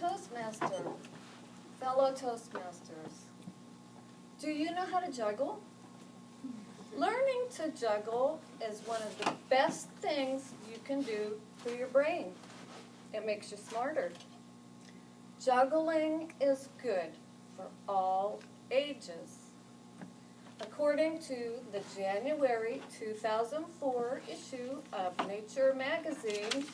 Toastmaster, fellow Toastmasters, do you know how to juggle? Learning to juggle is one of the best things you can do for your brain. It makes you smarter. Juggling is good for all ages. According to the January 2004 issue of Nature magazine,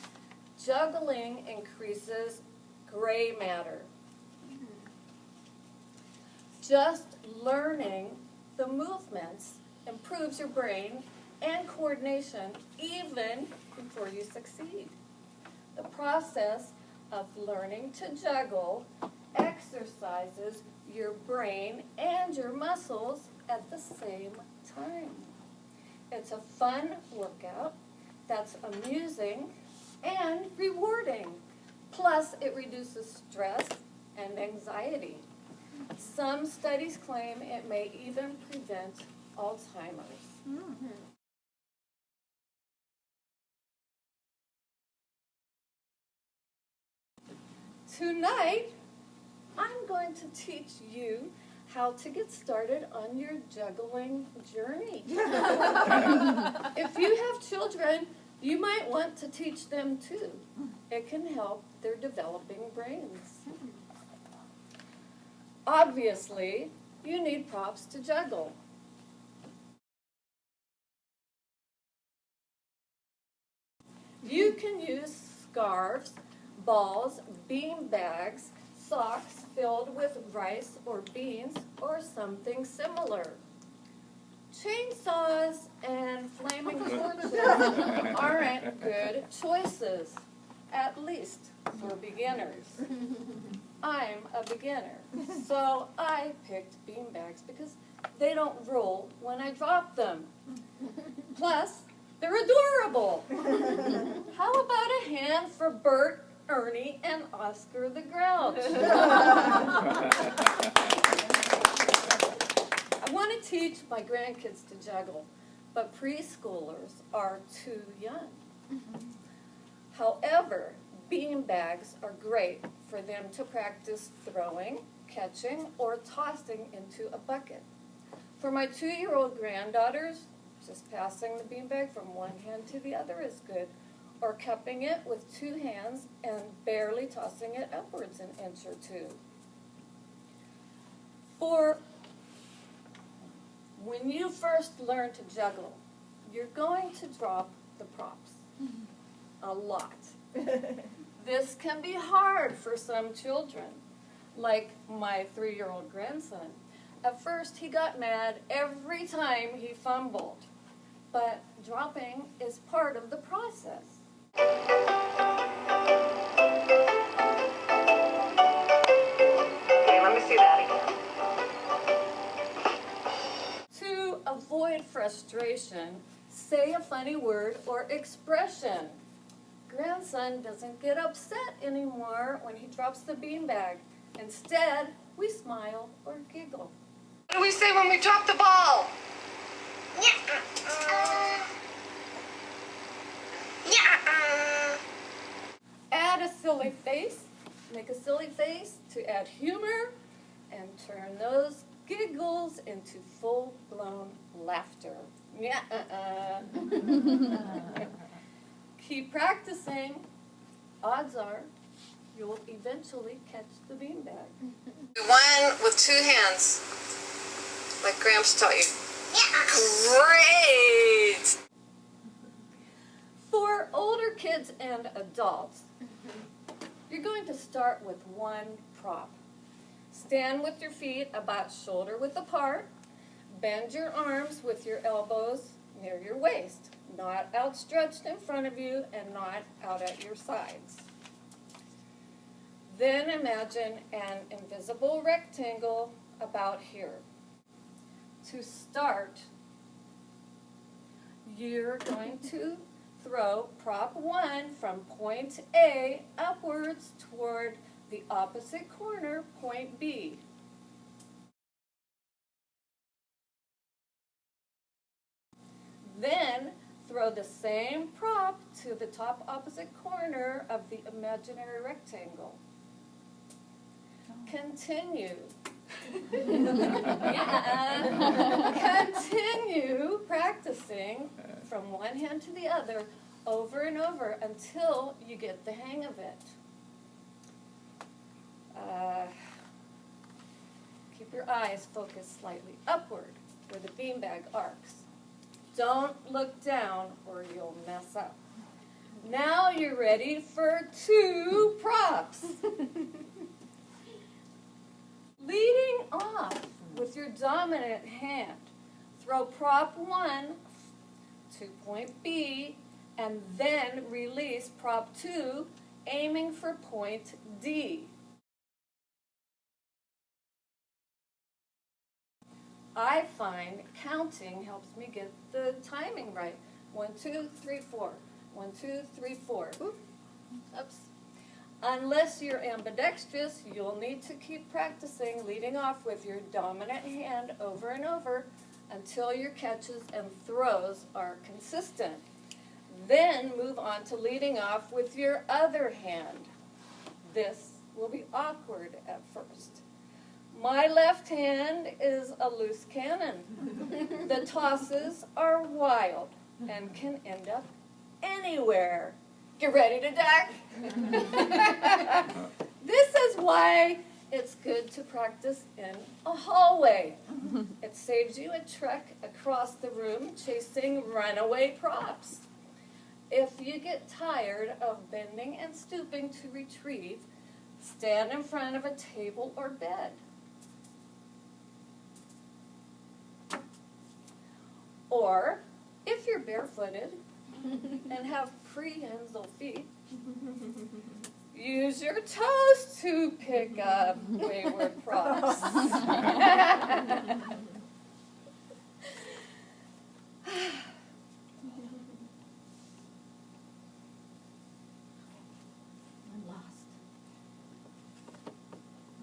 juggling increases gray matter. Just learning the movements improves your brain and coordination even before you succeed. The process of learning to juggle exercises your brain and your muscles at the same time. It's a fun workout that's amusing and rewarding. Plus, it reduces stress and anxiety. Some studies claim it may even prevent Alzheimer's. Mm-hmm. Tonight, I'm going to teach you how to get started on your juggling journey. If you have children, you might want to teach them too. It can help their developing brains. Obviously, you need props to juggle. You can use scarves, balls, bean bags, socks filled with rice or beans, or something similar. Chainsaws and flaming torches aren't good choices, at least for beginners. I'm a beginner, so I picked bean bags because they don't roll when I drop them. Plus, they're adorable. How about a hand for Bert, Ernie, and Oscar the Grouch? I want to teach my grandkids to juggle, but preschoolers are too young. However, bean bags are great for them to practice throwing, catching, or tossing into a bucket. For my 2-year-old granddaughters, just passing the beanbag from one hand to the other is good, or cupping it with 2 hands and barely tossing it upwards an inch or 2. For when you first learn to juggle, you're going to drop the props a lot. This can be hard for some children, like my 3-year-old grandson. At first, he got mad every time he fumbled, but dropping is part of the process. Okay, let me see that again. To avoid frustration, say a funny word or expression. Grandson doesn't get upset anymore when he drops the beanbag. Instead, we smile or giggle. What do we say when we drop the ball? Add a silly face. Make a silly face to add humor and turn those giggles into full-blown laughter. Keep practicing. Odds are you'll eventually catch the beanbag. One with 2 hands, like Gramps taught you. Great! For older kids and adults, you're going to start with one prop. Stand with your feet about shoulder-width apart. Bend your arms with your elbows near your waist, not outstretched in front of you and not out at your sides. Then imagine an invisible rectangle about here. To start, you're going to throw prop 1 from point A upwards toward the opposite corner, point B. Then throw the same prop to the top opposite corner of the imaginary rectangle. Continue. Continue practicing from one hand to the other over and over until you get the hang of it. Keep your eyes focused slightly upward where the beanbag arcs. Don't look down or you'll mess up. Now you're ready for 2 props. Leading off with your dominant hand, throw prop 1 to point B and then release prop 2, aiming for point D. I find counting helps me get the timing right. 1, 2, 3, 4. 1, 2, 3, 4. Oops. Unless you're ambidextrous, you'll need to keep practicing leading off with your dominant hand over and over until your catches and throws are consistent. Then move on to leading off with your other hand. This will be awkward at first. My left hand is a loose cannon. The tosses are wild and can end up anywhere. Get ready to duck. This is why it's good to practice in a hallway. It saves you a trek across the room chasing runaway props. If you get tired of bending and stooping to retrieve, stand in front of a table or bed. Or, if you're barefooted and have prehensile feet, use your toes to pick up wayward props. I'm lost.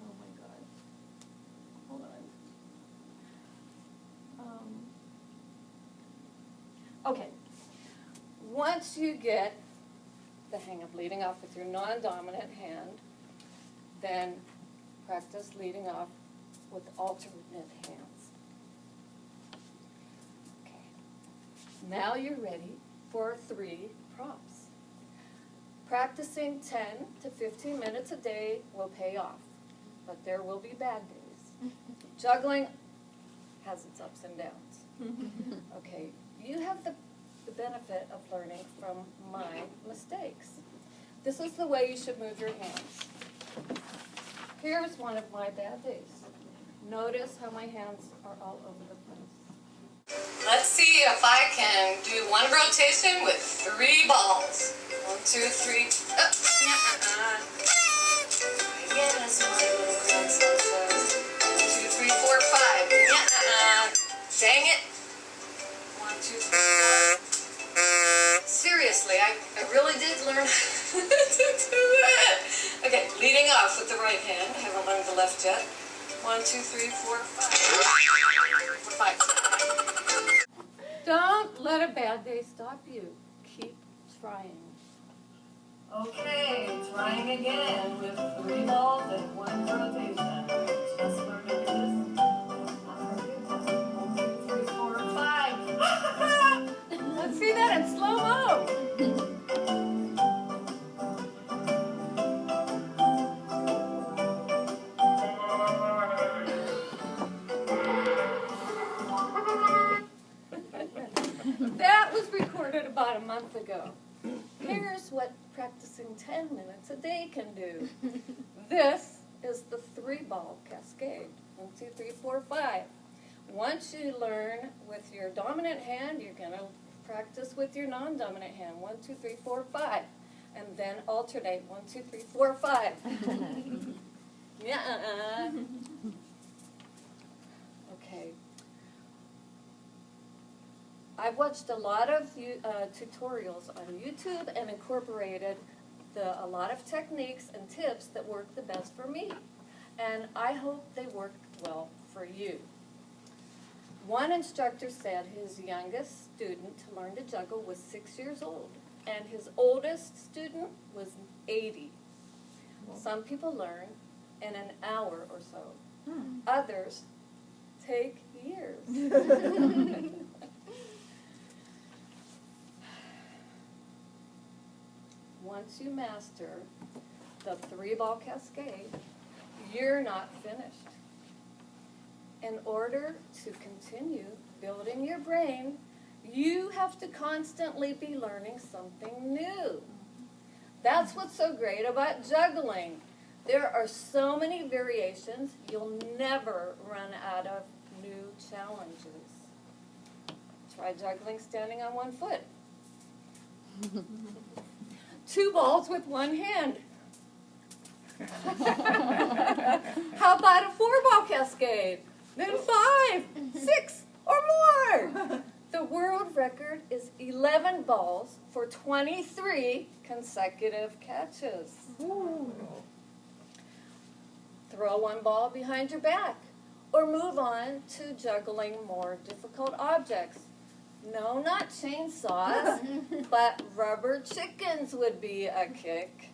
Oh my God. Hold on. Okay. Once you get the hang of leading off with your non-dominant hand, then practice leading off with alternate hands. Okay. Now you're ready for 3 props. Practicing 10 to 15 minutes a day will pay off, but there will be bad days. Juggling has its ups and downs. Okay, you have the benefit of learning from my mistakes. This is the way you should move your hands. Here's one of my bad days. Notice how my hands are all over the place. Let's see if I can do 1 rotation with 3 balls. 1, 2, 3. Yes, my little grandson says. 1, 2, 3, 4, 5. Dang it. 1, 2, 3, 4. Seriously, I really did learn to do that. Okay, leading off with the right hand. I haven't learned the left yet. 1, 2, 3, 4, 5. 5. Don't let a bad day stop you. Keep trying. Okay, trying again with 3 balls and 1 rotation. Just learned to do this. 1, 2, 3, 4, 5. Let's see that in slow-mo. That was recorded about a month ago. Here's what practicing 10 minutes a day can do. This is the 3-ball cascade. 1, 2, 3, 4, 5. Once you learn with your dominant hand, you're going to practice with your non-dominant hand. 1, 2, 3, 4, 5. And then alternate. 1, 2, 3, 4, 5. Yeah. Okay. I've watched a lot of tutorials on YouTube and incorporated a lot of techniques and tips that work the best for me. And I hope they work well for you. One instructor said his youngest student to learn to juggle was 6 years old, and his oldest student was 80. Some people learn in an hour or so. Others take years. Once you master the 3-ball cascade, you're not finished. In order to continue building your brain, you have to constantly be learning something new. That's what's so great about juggling. There are so many variations, you'll never run out of new challenges. Try juggling standing on one foot. 2 balls with one hand. How about a 4-ball cascade? Then 5, 6, or more. The world record is 11 balls for 23 consecutive catches. Ooh. Throw 1 ball behind your back, or move on to juggling more difficult objects. No, not chainsaws, but rubber chickens would be a kick.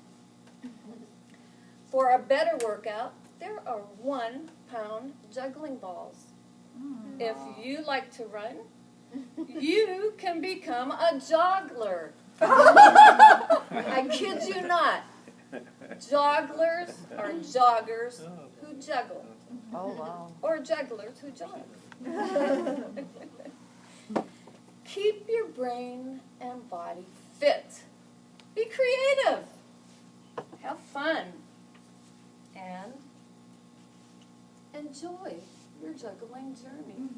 For a better workout, there are 1-pound juggling balls. If you like to run, you can become a joggler. I kid you not. Jogglers are joggers who juggle. Oh, wow. Or jugglers who jog. Keep your brain and body fit. Be creative. Have fun. And enjoy your juggling journey.